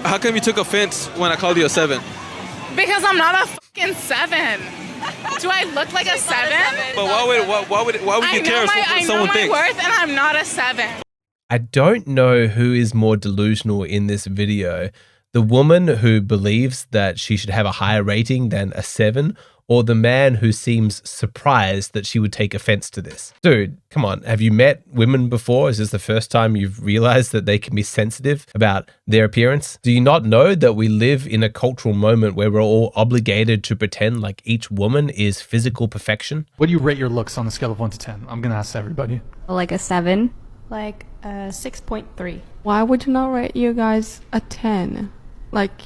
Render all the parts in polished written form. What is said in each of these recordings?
How come you took offense when I called you a 7? Because I'm not a fucking 7. Do I look like a 7? But why would you care if someone thinks? I know my worth, and I'm not a 7. I don't know who is more delusional in this video. The woman who believes that she should have a higher rating than a 7, or the man who seems surprised that she would take offense to this. Dude, come on. Have you met women before? Is this the first time you've realized that they can be sensitive about their appearance? Do you not know that we live in a cultural moment where we're all obligated to pretend like each woman is physical perfection? What do you rate your looks on a scale of 1 to 10? I'm going to ask everybody. Like a 7. Like 6.3. Why would you not rate you guys a 10? Like,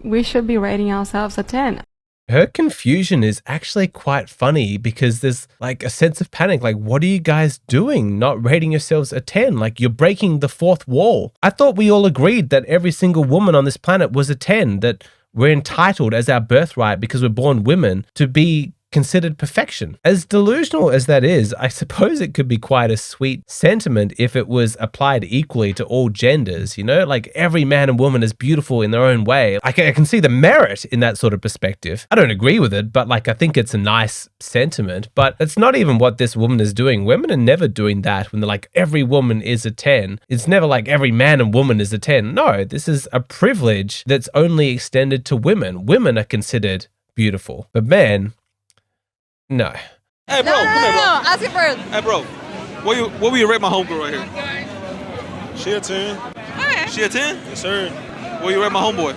we should be rating ourselves a 10. Her confusion is actually quite funny because there's like a sense of panic. Like, what are you guys doing? Not rating yourselves a 10? Like, you're breaking the fourth wall. I thought we all agreed that every single woman on this planet was a 10, that we're entitled as our birthright because we're born women to be considered perfection. As delusional as that is, I suppose it could be quite a sweet sentiment if it was applied equally to all genders, you know? Like every man and woman is beautiful in their own way. I can see the merit in that sort of perspective. I don't agree with it, but like I think it's a nice sentiment, but it's not even what this woman is doing. Women are never doing that when they're like, every woman is a 10. It's never like every man and woman is a 10. No, this is a privilege that's only extended to women. Women are considered beautiful, but men, no. Hey, bro, come here, bro. No, ask it first. Hey, bro, what will you rate my homegirl right here? She a 10. Okay. She a 10? Yes, sir. What will you rate my homeboy?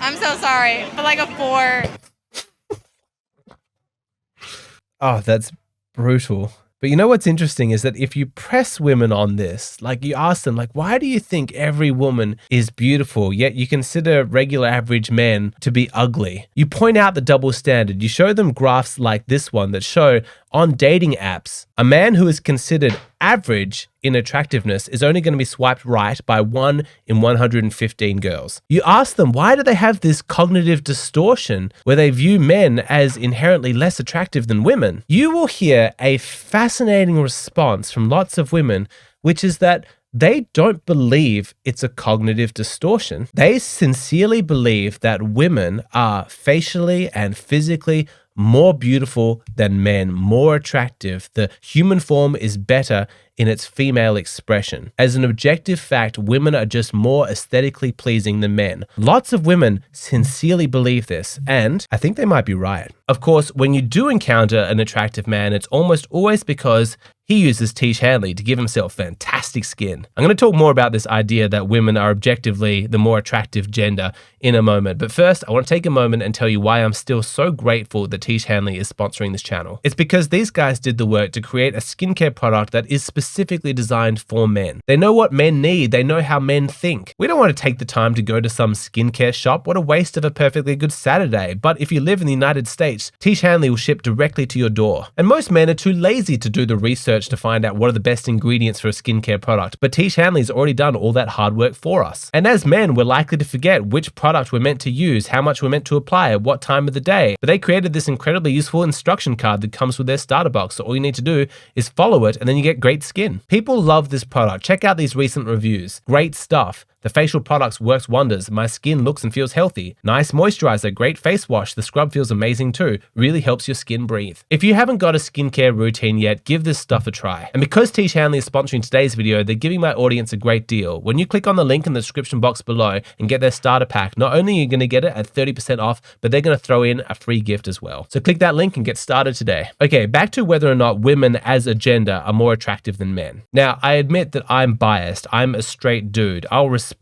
I'm so sorry, but like a 4. Oh, that's brutal. But you know what's interesting is that if you press women on this, like you ask them, like, why do you think every woman is beautiful, yet you consider regular average men to be ugly? You point out the double standard. You show them graphs like this one that show on dating apps, a man who is considered average in attractiveness is only going to be swiped right by 1 in 115 girls. You ask them, why do they have this cognitive distortion where they view men as inherently less attractive than women? You will hear a fascinating response from lots of women, which is that they don't believe it's a cognitive distortion. They sincerely believe that women are facially and physically more beautiful than men, more attractive. The human form is better in its female expression. As an objective fact, women are just more aesthetically pleasing than men. Lots of women sincerely believe this, and I think they might be right. Of course, when you do encounter an attractive man, it's almost always because he uses Tiege Hanley to give himself fantastic skin. I'm going to talk more about this idea that women are objectively the more attractive gender in a moment. But first, I want to take a moment and tell you why I'm still so grateful that Tiege Hanley is sponsoring this channel. It's because these guys did the work to create a skincare product that is specifically designed for men. They know what men need. They know how men think. We don't want to take the time to go to some skincare shop. What a waste of a perfectly good Saturday. But if you live in the United States, Tiege Hanley will ship directly to your door. And most men are too lazy to do the research to find out what are the best ingredients for a skincare product. But Tiege Hanley's already done all that hard work for us. And as men, we're likely to forget which product we're meant to use, how much we're meant to apply at what time of the day. But they created this incredibly useful instruction card that comes with their starter box. So all you need to do is follow it and then you get great skin. People love this product. Check out these recent reviews. Great stuff. The facial products works wonders. My skin looks and feels healthy. Nice moisturizer, great face wash. The scrub feels amazing too. Really helps your skin breathe. If you haven't got a skincare routine yet, give this stuff a try. And because Tiege Hanley is sponsoring today's video, they're giving my audience a great deal. When you click on the link in the description box below and get their starter pack, not only are you going to get it at 30% off, but they're going to throw in a free gift as well. So click that link and get started today. Okay, back to whether or not women as a gender are more attractive than men. Now, I admit that I'm biased. I'm a straight dude. I'll respect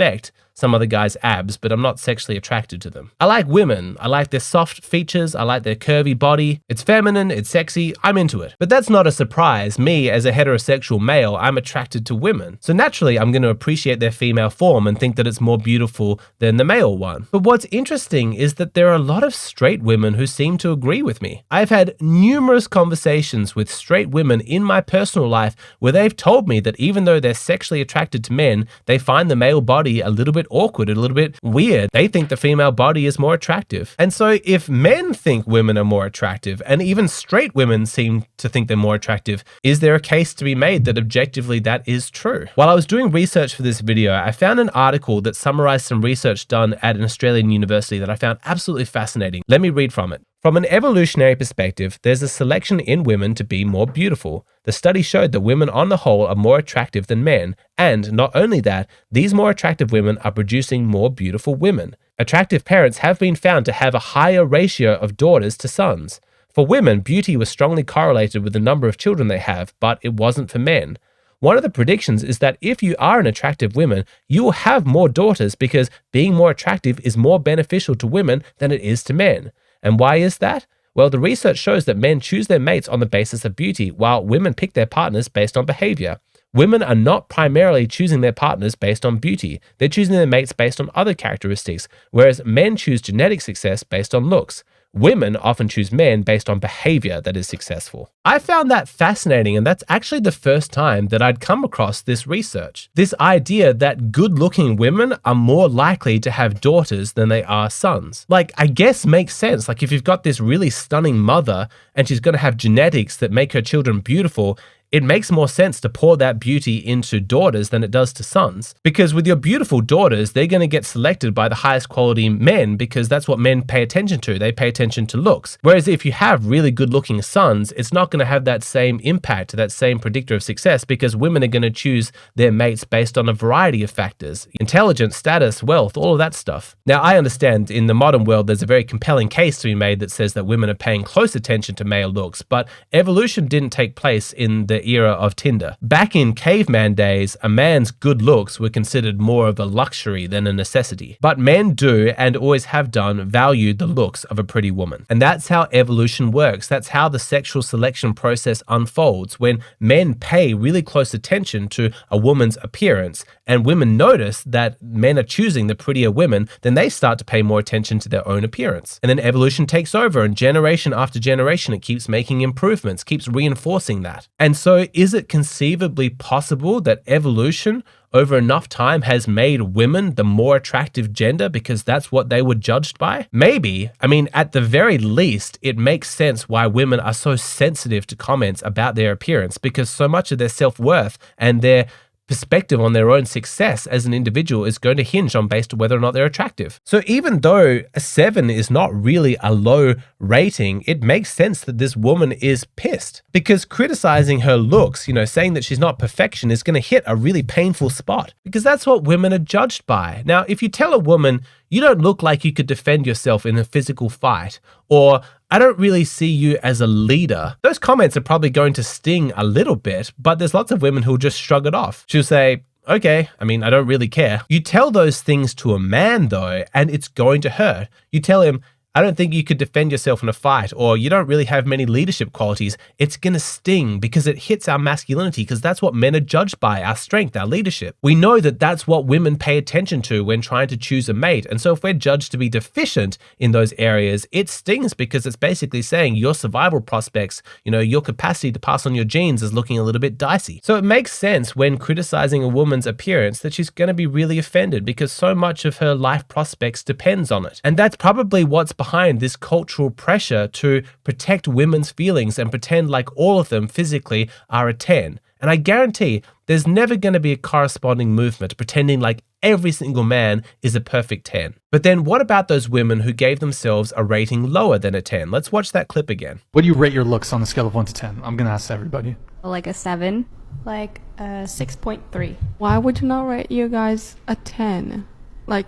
some other guys' abs, but I'm not sexually attracted to them. I like women. I like their soft features. I like their curvy body. It's feminine. It's sexy. I'm into it. But that's not a surprise. Me, as a heterosexual male, I'm attracted to women. So naturally, I'm going to appreciate their female form and think that it's more beautiful than the male one. But what's interesting is that there are a lot of straight women who seem to agree with me. I've had numerous conversations with straight women in my personal life where they've told me that even though they're sexually attracted to men, they find the male body a little bit bit awkward, a little bit weird. They think the female body is more attractive. And so if men think women are more attractive, and even straight women seem to think they're more attractive, is there a case to be made that objectively that is true? While I was doing research for this video, I found an article that summarized some research done at an Australian university that I found absolutely fascinating. Let me read from it. From an evolutionary perspective, there's a selection in women to be more beautiful. The study showed that women on the whole are more attractive than men, and not only that, these more attractive women are producing more beautiful women. Attractive parents have been found to have a higher ratio of daughters to sons. For women, beauty was strongly correlated with the number of children they have, but it wasn't for men. One of the predictions is that if you are an attractive woman, you will have more daughters because being more attractive is more beneficial to women than it is to men. And why is that? Well, the research shows that men choose their mates on the basis of beauty, while women pick their partners based on behavior. Women are not primarily choosing their partners based on beauty. They're choosing their mates based on other characteristics, whereas men choose genetic success based on looks. Women often choose men based on behavior that is successful. I found that fascinating, and that's actually the first time that I'd come across this research. This idea that good-looking women are more likely to have daughters than they are sons. Like, I guess makes sense. Like, if you've got this really stunning mother and she's going to have genetics that make her children beautiful, it makes more sense to pour that beauty into daughters than it does to sons. Because with your beautiful daughters, they're going to get selected by the highest quality men because that's what men pay attention to. They pay attention to looks. Whereas if you have really good looking sons, it's not going to have that same impact, that same predictor of success, because women are going to choose their mates based on a variety of factors. Intelligence, status, wealth, all of that stuff. Now, I understand in the modern world, there's a very compelling case to be made that says that women are paying close attention to male looks, but evolution didn't take place in the era of Tinder. Back in caveman days, a man's good looks were considered more of a luxury than a necessity. But men do, and always have done, value the looks of a pretty woman. And that's how evolution works. That's how the sexual selection process unfolds. When men pay really close attention to a woman's appearance, and women notice that men are choosing the prettier women, then they start to pay more attention to their own appearance. And then evolution takes over, and generation after generation, it keeps making improvements, keeps reinforcing that. And so is it conceivably possible that evolution over enough time has made women the more attractive gender because that's what they were judged by? Maybe. I mean, at the very least, it makes sense why women are so sensitive to comments about their appearance, because so much of their self-worth and their perspective on their own success as an individual is going to hinge on based on whether or not they're attractive. So even though a 7 is not really a low rating, it makes sense that this woman is pissed, because criticizing her looks, saying that she's not perfection, is going to hit a really painful spot, because that's what women are judged by. Now, if you tell a woman, you don't look like you could defend yourself in a physical fight, or I don't really see you as a leader, those comments are probably going to sting a little bit, but there's lots of women who'll just shrug it off. She'll say, okay, I mean, I don't really care. You tell those things to a man though, and it's going to hurt. You tell him, I don't think you could defend yourself in a fight, or you don't really have many leadership qualities. It's going to sting because it hits our masculinity, because that's what men are judged by, our strength, our leadership. We know that that's what women pay attention to when trying to choose a mate. And so if we're judged to be deficient in those areas, it stings, because it's basically saying your survival prospects, your capacity to pass on your genes is looking a little bit dicey. So it makes sense when criticizing a woman's appearance that she's going to be really offended, because so much of her life prospects depends on it. And that's probably what's behind this cultural pressure to protect women's feelings and pretend like all of them physically are a 10. And I guarantee there's never going to be a corresponding movement pretending like every single man is a perfect 10. But then what about those women who gave themselves a rating lower than a 10? Let's watch that clip again. What do you rate your looks on a scale of 1 to 10? I'm going to ask everybody. Like a 7. Like 6.3. why would you not rate you guys a 10? Like,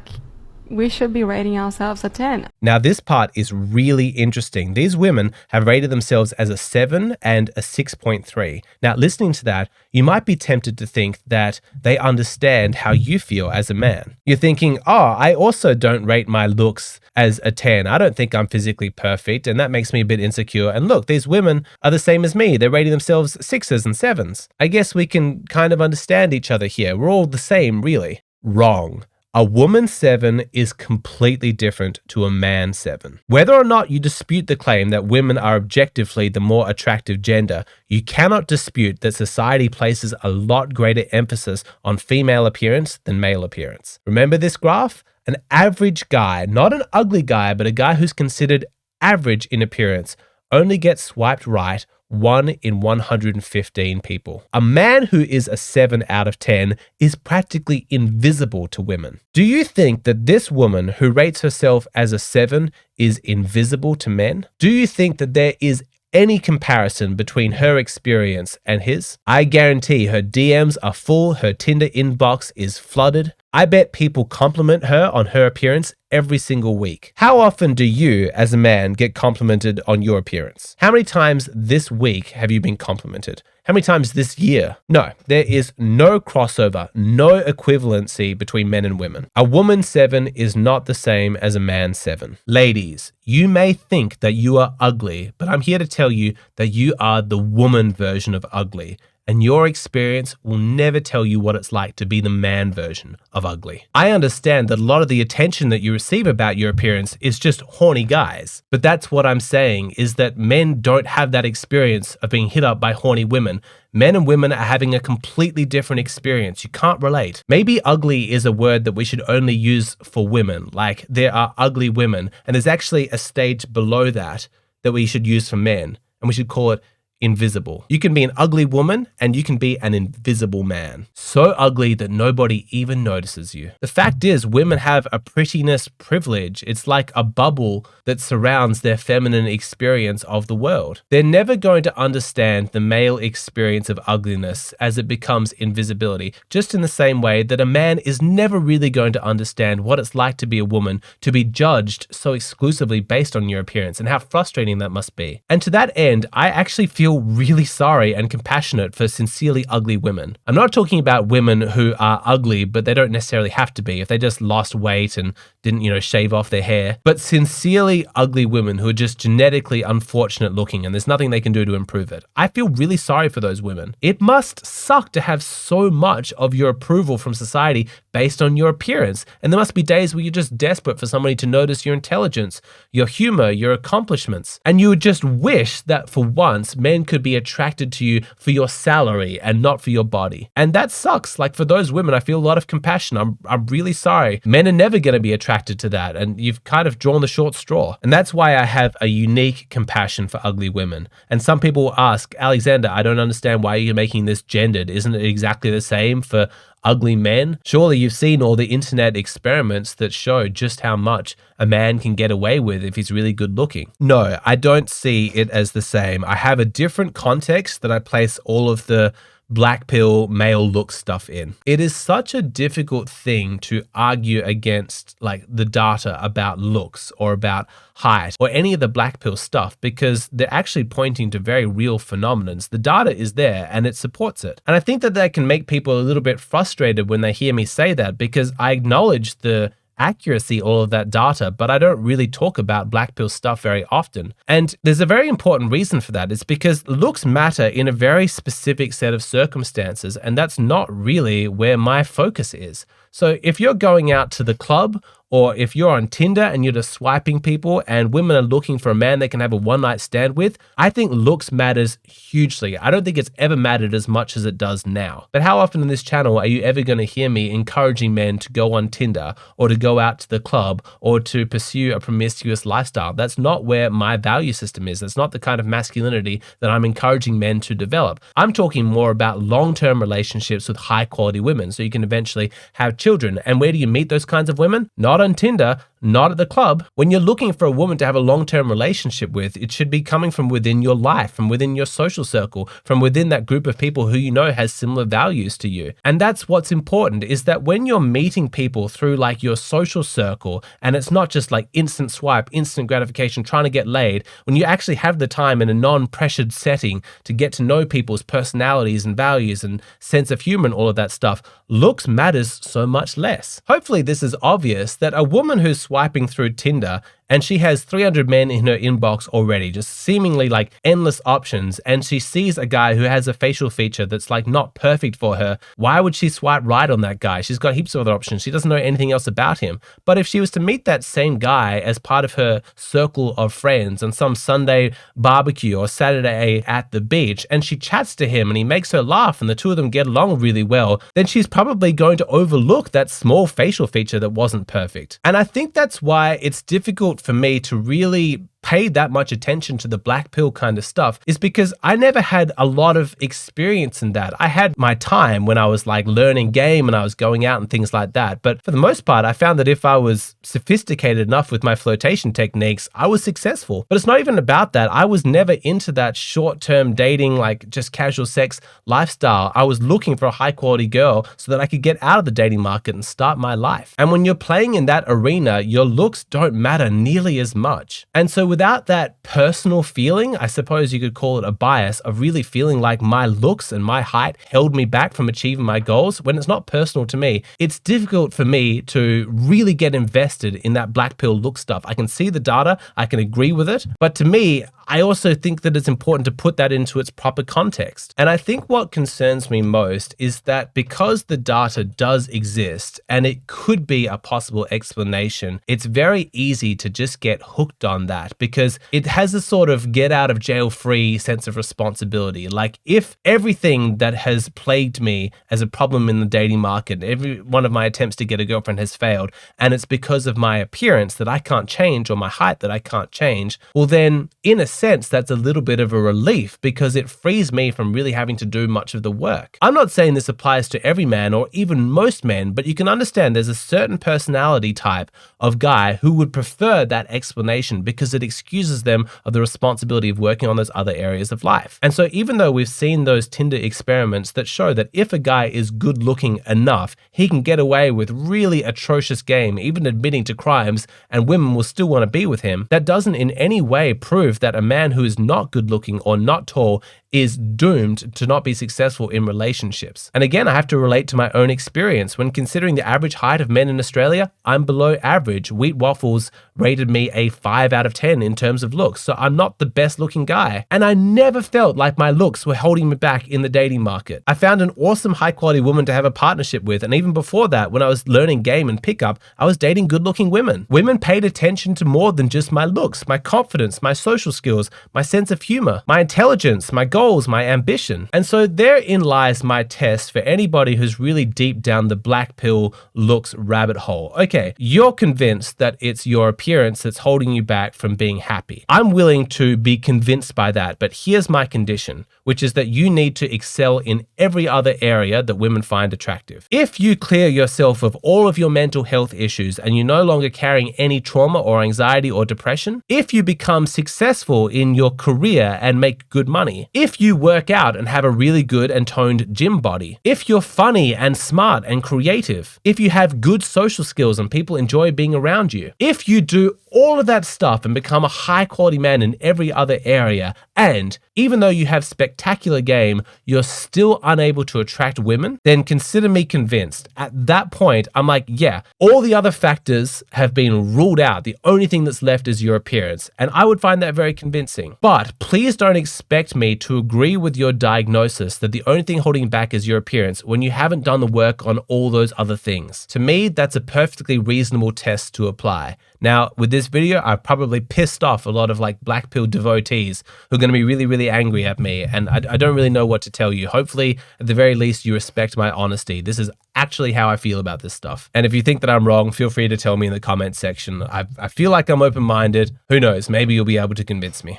we should be rating ourselves a 10. Now, this part is really interesting. These women have rated themselves as a 7 and a 6.3. Now, listening to that, you might be tempted to think that they understand how you feel as a man. You're thinking, I also don't rate my looks as a 10. I don't think I'm physically perfect, and that makes me a bit insecure. And look, these women are the same as me. They're rating themselves 6s and 7s. I guess we can kind of understand each other here. We're all the same, really. Wrong. A woman 7 is completely different to a man 7. Whether or not you dispute the claim that women are objectively the more attractive gender, you cannot dispute that society places a lot greater emphasis on female appearance than male appearance. Remember this graph? An average guy, not an ugly guy, but a guy who's considered average in appearance, only gets swiped right 1 in 115 people. A man who is a 7 out of 10 is practically invisible to women. Do you think that this woman who rates herself as a 7 is invisible to men? Do you think that there is any comparison between her experience and his? I guarantee her DMs are full, her Tinder inbox is flooded. I bet people compliment her on her appearance every single week. How often do you, as a man, get complimented on your appearance? How many times this week have you been complimented? How many times this year? No, there is no crossover, no equivalency between men and women. A woman 7 is not the same as a man 7. Ladies, you may think that you are ugly, but I'm here to tell you that you are the woman version of ugly. And your experience will never tell you what it's like to be the man version of ugly. I understand that a lot of the attention that you receive about your appearance is just horny guys. But that's what I'm saying, is that men don't have that experience of being hit up by horny women. Men and women are having a completely different experience. You can't relate. Maybe ugly is a word that we should only use for women. Like, there are ugly women, and there's actually a stage below that we should use for men, and we should call it invisible. You can be an ugly woman and you can be an invisible man. So ugly that nobody even notices you. The fact is, women have a prettiness privilege. It's like a bubble that surrounds their feminine experience of the world. They're never going to understand the male experience of ugliness as it becomes invisibility, just in the same way that a man is never really going to understand what it's like to be a woman, to be judged so exclusively based on your appearance, and how frustrating that must be. And to that end, I actually feel really sorry and compassionate for sincerely ugly women. I'm not talking about women who are ugly, but they don't necessarily have to be. If they just lost weight and didn't, shave off their hair. But sincerely ugly women who are just genetically unfortunate looking and there's nothing they can do to improve it. I feel really sorry for those women. It must suck to have so much of your approval from society based on your appearance. And there must be days where you're just desperate for somebody to notice your intelligence, your humor, your accomplishments. And you would just wish that for once, men could be attracted to you for your salary and not for your body. And that sucks. Like, for those women, I feel a lot of compassion. I'm really sorry. Men are never going to be attracted to that. And you've kind of drawn the short straw. And that's why I have a unique compassion for ugly women. And some people will ask, Alexander, I don't understand why you're making this gendered. Isn't it exactly the same for ugly men? Surely you've seen all the internet experiments that show just how much a man can get away with if he's really good looking. No, I don't see it as the same. I have a different context that I place all of the black pill male look stuff in. It is such a difficult thing to argue against, like, the data about looks or about height or any of the black pill stuff, because they're actually pointing to very real phenomenons. The data is there and it supports it. And I think that can make people a little bit frustrated when they hear me say that, because I acknowledge the accuracy, all of that data, but I don't really talk about black pill stuff very often. And there's a very important reason for that. It's because looks matter in a very specific set of circumstances, and that's not really where my focus is. So if you're going out to the club, or if you're on Tinder and you're just swiping people and women are looking for a man they can have a one-night stand with, I think looks matters hugely. I don't think it's ever mattered as much as it does now. But how often in this channel are you ever going to hear me encouraging men to go on Tinder or to go out to the club or to pursue a promiscuous lifestyle? That's not where my value system is. That's not the kind of masculinity that I'm encouraging men to develop. I'm talking more about long-term relationships with high-quality women so you can eventually have children. And where do you meet those kinds of women? Not on Tinder, not at the club. When you're looking for a woman to have a long-term relationship with, it should be coming from within your life, from within your social circle, from within that group of people who you know has similar values to you. And that's what's important, is that when you're meeting people through like your social circle, and it's not just like instant swipe, instant gratification, trying to get laid, when you actually have the time in a non-pressured setting to get to know people's personalities and values and sense of humor and all of that stuff, looks matters so much less. Hopefully this is obvious that a woman who's swiping through Tinder and she has 300 men in her inbox already, just seemingly like endless options, and she sees a guy who has a facial feature that's like not perfect for her, why would she swipe right on that guy? She's got heaps of other options. She doesn't know anything else about him. But if she was to meet that same guy as part of her circle of friends on some Sunday barbecue or Saturday at the beach, and she chats to him and he makes her laugh and the two of them get along really well, then she's probably going to overlook that small facial feature that wasn't perfect. And I think that's why it's difficult for me to really pay that much attention to the black pill kind of stuff, is because I never had a lot of experience in that. I had my time when I was like learning game and I was going out and things like that. But for the most part, I found that if I was sophisticated enough with my flotation techniques, I was successful. But it's not even about that. I was never into that short-term dating, like just casual sex lifestyle. I was looking for a high quality girl so that I could get out of the dating market and start my life. And when you're playing in that arena, your looks don't matter nearly as much. And so without that personal feeling, I suppose you could call it a bias, of really feeling like my looks and my height held me back from achieving my goals, when it's not personal to me, it's difficult for me to really get invested in that black pill look stuff. I can see the data, I can agree with it, but to me, I also think that it's important to put that into its proper context. And I think what concerns me most is that because the data does exist and it could be a possible explanation, it's very easy to just get hooked on that because it has a sort of get out of jail free sense of responsibility. Like if everything that has plagued me as a problem in the dating market, every one of my attempts to get a girlfriend has failed, and it's because of my appearance that I can't change or my height that I can't change, well then in a sense that's a little bit of a relief because it frees me from really having to do much of the work. I'm not saying this applies to every man or even most men, but you can understand there's a certain personality type of guy who would prefer that explanation because it excuses them of the responsibility of working on those other areas of life. And so even though we've seen those Tinder experiments that show that if a guy is good looking enough, he can get away with really atrocious game, even admitting to crimes, and women will still want to be with him, that doesn't in any way prove that a man who is not good looking or not tall is doomed to not be successful in relationships. And again, I have to relate to my own experience. When considering the average height of men in Australia, I'm below average. Wheat Waffles rated me a 5 out of 10 in terms of looks, so I'm not the best looking guy. And I never felt like my looks were holding me back in the dating market. I found an awesome high quality woman to have a partnership with, and even before that, when I was learning game and pickup, I was dating good looking women. Women paid attention to more than just my looks, my confidence, my social skills, my sense of humor, my intelligence, my goals, my ambition. And so therein lies my test for anybody who's really deep down the black pill looks rabbit hole. Okay, you're convinced that it's your appearance that's holding you back from being happy. I'm willing to be convinced by that, but here's my condition, which is that you need to excel in every other area that women find attractive. If you clear yourself of all of your mental health issues and you're no longer carrying any trauma or anxiety or depression, if you become successful in your career and make good money, if you work out and have a really good and toned gym body, if you're funny and smart and creative, if you have good social skills and people enjoy being around you, if you do all of that stuff and become a high quality man in every other area, and even though you have spectacular game, you're still unable to attract women, then consider me convinced. At that point, I'm like, yeah, all the other factors have been ruled out. The only thing that's left is your appearance. And I would find that very convincing. But please don't expect me to agree with your diagnosis that the only thing holding back is your appearance when you haven't done the work on all those other things. To me, that's a perfectly reasonable test to apply. Now, with this video, I've probably pissed off a lot of like black pill devotees who are going to be really, really angry at me. And I don't really know what to tell you. Hopefully, at the very least, you respect my honesty. This is actually how I feel about this stuff. And if you think that I'm wrong, feel free to tell me in the comments section. I feel like I'm open-minded. Who knows? Maybe you'll be able to convince me.